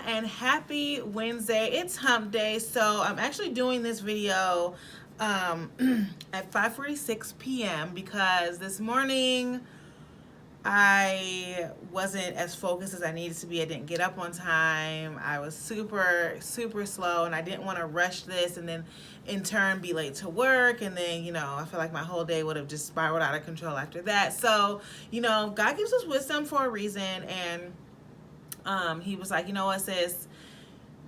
and happy Wednesday. It's hump day, so I'm actually doing this video at 5:46 p.m. because this morning I wasn't as focused as I needed to be. I didn't get up on time. I was super slow, and I didn't want to rush this and then in turn be late to work, and then I feel like my whole day would have just spiraled out of control after that. So God gives us wisdom for a reason, and he was like, what, sis,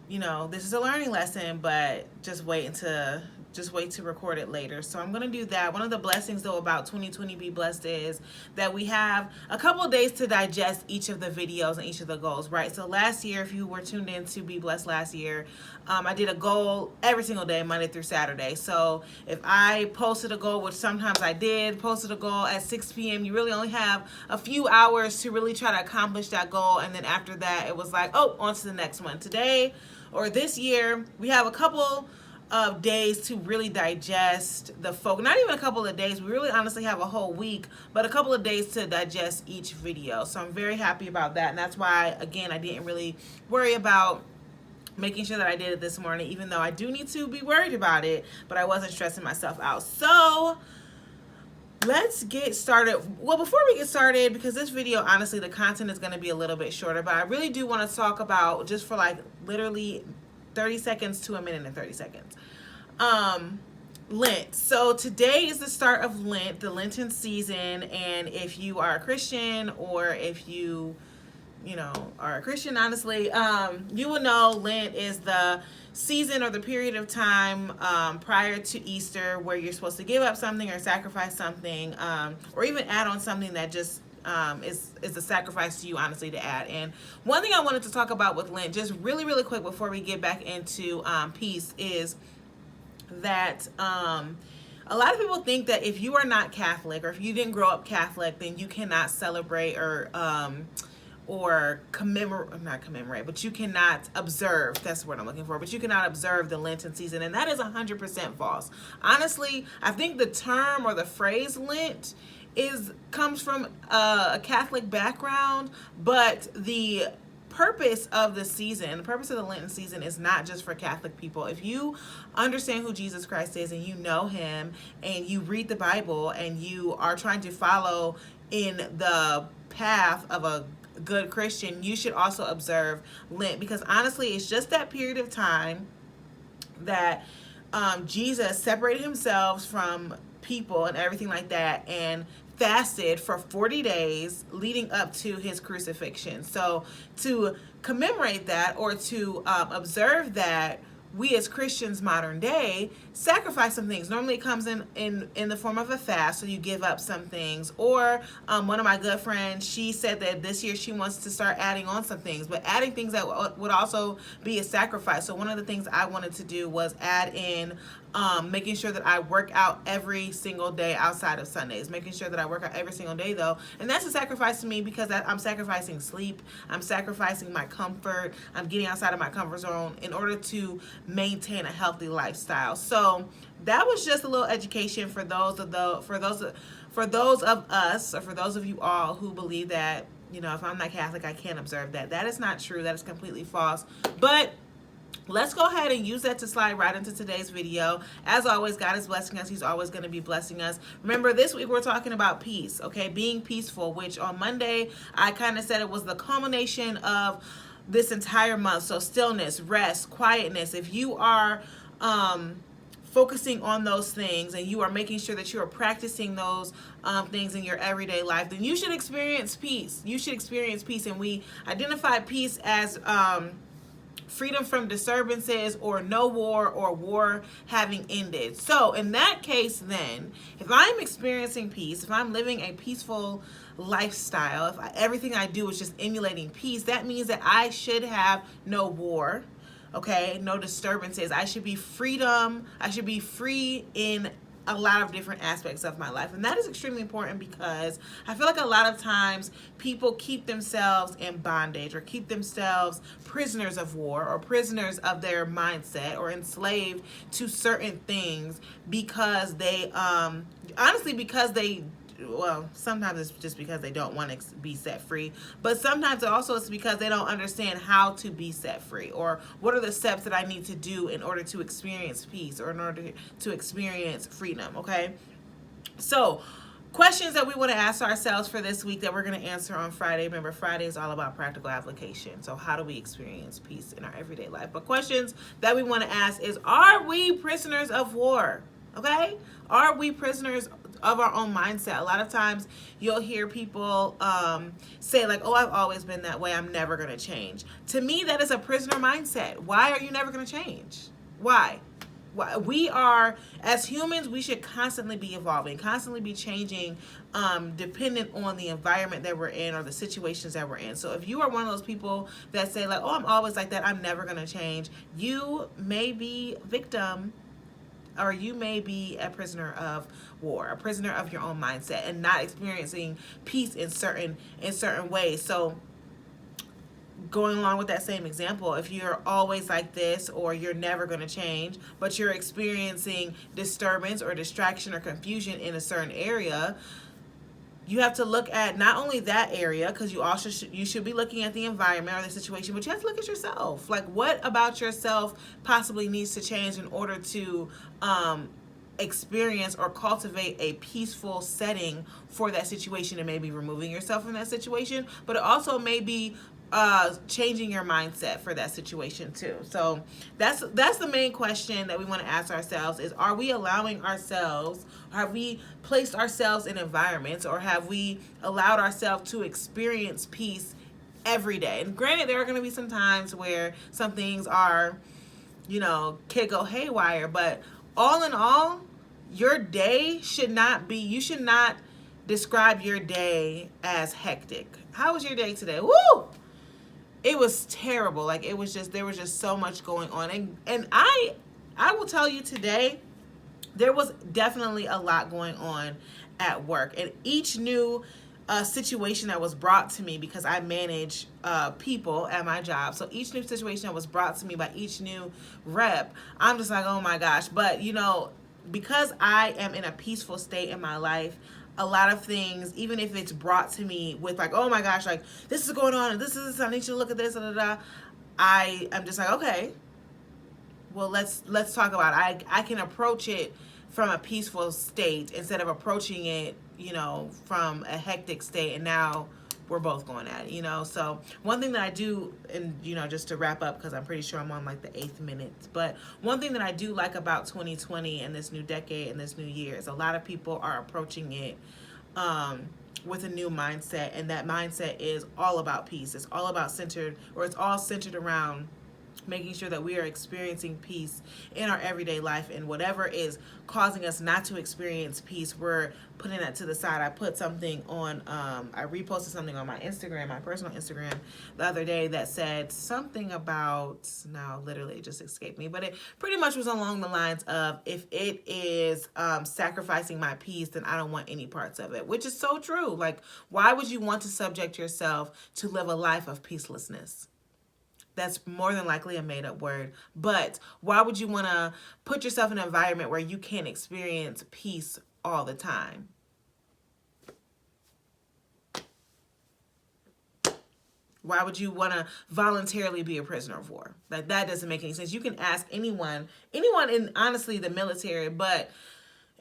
this is a learning lesson, but just wait to record it later. So I'm going to do that. One of the blessings, though, about 2020 Be Blessed is that we have a couple of days to digest each of the videos and each of the goals, right? So last year, if you were tuned in to Be Blessed last year, I did a goal every single day, Monday through Saturday. So if I posted a goal, which sometimes I did, posted a goal at 6 p.m., you really only have a few hours to really try to accomplish that goal. And then after that, it was like, oh, on to the next one. Today, or this year, we have a couple of days to really digest the focus. Not even a couple of days. We really honestly have a whole week, but a couple of days to digest each video. So I'm very happy about that. And that's why, again, I didn't really worry about making sure that I did it this morning, even though I do need to be worried about it, but I wasn't stressing myself out. So let's get started. Well, before we get started, because this video, honestly, the content is going to be a little bit shorter, but I really do want to talk about, just for like literally 30 seconds to a minute and 30 seconds, Lent. So today is the start of Lent, the Lenten season, and if you are a Christian, or if you are a Christian, honestly, you will know Lent is the season or the period of time prior to Easter where you're supposed to give up something or sacrifice something, or even add on something that just is a sacrifice to you, honestly, to add. And one thing I wanted to talk about with Lent, just really quick before we get back into peace, is that a lot of people think that if you are not Catholic, or if you didn't grow up Catholic, then you cannot celebrate or commemorate, but you cannot observe, that's the word I'm looking for, but you cannot observe the Lenten season, and that is 100% false. Honestly, I think the term or the phrase Lent comes from a Catholic background, but the purpose of the season, the purpose of the Lenten season, is not just for Catholic people. If you understand who Jesus Christ is, and you know him, and you read the Bible, and you are trying to follow in the path of a good Christian, you should also observe Lent, because honestly, it's just that period of time that Jesus separated himself from people and everything like that, and fasted for 40 days leading up to his crucifixion. So to commemorate that, or to observe that, we as Christians modern day sacrifice some things. Normally it comes in the form of a fast, so you give up some things. Or one of my good friends, she said that this year she wants to start adding on some things, but adding things that would also be a sacrifice. So one of the things I wanted to do was add in making sure that I work out every single day outside of Sundays. Making sure that I work out every single day, though. And that's a sacrifice to me, because I'm sacrificing sleep. I'm sacrificing my comfort. I'm getting outside of my comfort zone in order to maintain a healthy lifestyle. So that was just a little education for those of us, or for those of you all who believe that, if I'm not Catholic, I can't observe that. That is not true. That is completely false. But let's go ahead and use that to slide right into today's video. As always, God is blessing us. He's always going to be blessing us. Remember, this week we're talking about peace, okay? Being peaceful, which on Monday I kind of said it was the culmination of this entire month. So stillness, rest, quietness. If you are focusing on those things, and you are making sure that you are practicing those things in your everyday life, then you should experience peace. You should experience peace. And we identify peace as freedom from disturbances, or no war, or war having ended. So in that case, then, if I'm experiencing peace, if I'm living a peaceful lifestyle, if everything I do is just emulating peace, that means that I should have no war, okay, no disturbances. I should be freedom. I should be free in a lot of different aspects of my life. And that is extremely important, because I feel like a lot of times people keep themselves in bondage, or keep themselves prisoners of war, or prisoners of their mindset, or enslaved to certain things, because they honestly, because they well, sometimes it's just because they don't want to be set free, but sometimes also it's because they don't understand how to be set free, or what are the steps that I need to do in order to experience peace, or in order to experience freedom. Okay, so questions that we want to ask ourselves for this week that we're going to answer on Friday. Remember, Friday is all about practical application. So how do we experience peace in our everyday life? But questions that we want to ask is, are we prisoners of war? Okay? Are we prisoners of our own mindset? A lot of times you'll hear people say like, oh, I've always been that way, I'm never going to change. To me, that is a prisoner mindset. Why are you never going to change? Why? We are, as humans, we should constantly be evolving, constantly be changing, dependent on the environment that we're in or the situations that we're in. So if you are one of those people that say like, oh, I'm always like that, I'm never going to change, you may be victim, or you may be a prisoner of war, a prisoner of your own mindset, and not experiencing peace in certain ways. So going along with that same example, if you're always like this, or you're never going to change, but you're experiencing disturbance or distraction or confusion in a certain area, you have to look at not only that area, because you also you should be looking at the environment or the situation, but you have to look at yourself. Like, what about yourself possibly needs to change in order to experience or cultivate a peaceful setting for that situation? And maybe removing yourself from that situation, but it also may be changing your mindset for that situation too. So that's the main question that we want to ask ourselves is, are we allowing ourselves, have we placed ourselves in environments, or have we allowed ourselves to experience peace every day? And granted, there are going to be some times where some things are, could go haywire, but all in all, your day should not be, you should not describe your day as hectic. How was your day today? Woo! It was terrible. Like, it was just, there was just so much going on. And I will tell you today, there was definitely a lot going on at work. And each new situation that was brought to me, because I manage people at my job, so each new situation that was brought to me by each new rep, I'm just like, oh my gosh. But, because I am in a peaceful state in my life, a lot of things, even if it's brought to me with like, oh my gosh, like this is going on and this is, I need you to look at this, I'm just like, okay, well, let's talk about it. I can approach it from a peaceful state instead of approaching it, from a hectic state, and now we're both going at it, So one thing that I do, and, just to wrap up, because I'm pretty sure I'm on like the 8th minute, but one thing that I do like about 2020 and this new decade and this new year is a lot of people are approaching it with a new mindset, and that mindset is all about peace. It's all about it's all centered around making sure that we are experiencing peace in our everyday life, and whatever is causing us not to experience peace, we're putting that to the side. I put something on, I reposted something on my Instagram, my personal Instagram, the other day that said something about, now literally it just escaped me, but it pretty much was along the lines of, if it is sacrificing my peace, then I don't want any parts of it, which is so true. Like, why would you want to subject yourself to live a life of peacelessness? That's more than likely a made-up word. But why would you want to put yourself in an environment where you can't experience peace all the time? Why would you want to voluntarily be a prisoner of war? Like, that doesn't make any sense. You can ask anyone in, honestly, the military, but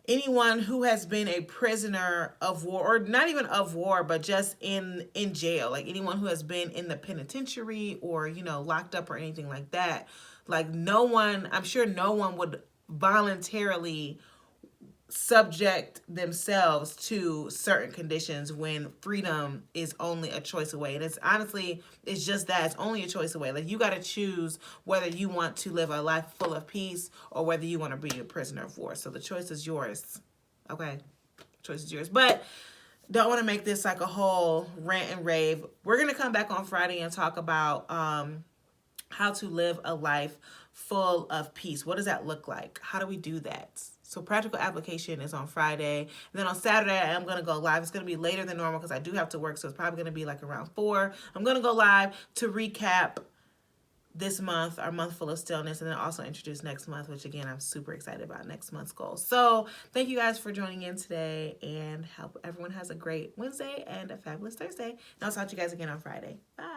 anyone who has been a prisoner of war, or not even of war, but just in jail, like anyone who has been in the penitentiary or, locked up or anything like that, like I'm sure no one would voluntarily subject themselves to certain conditions when freedom is only a choice away. And it's just that, it's only a choice away. Like, you got to choose whether you want to live a life full of peace or whether you want to be a prisoner of war. So the choice is yours. Okay, choice is yours. But don't want to make this like a whole rant and rave. We're going to come back on Friday and talk about how to live a life full of peace. What does that look like? How do we do that? So practical application is on Friday. And then on Saturday, I am going to go live. It's going to be later than normal because I do have to work. So it's probably going to be like around 4. I'm going to go live to recap this month, our month full of stillness, and then also introduce next month, which again, I'm super excited about next month's goals. So thank you guys for joining in today, and hope everyone has a great Wednesday and a fabulous Thursday. And I'll talk to you guys again on Friday. Bye.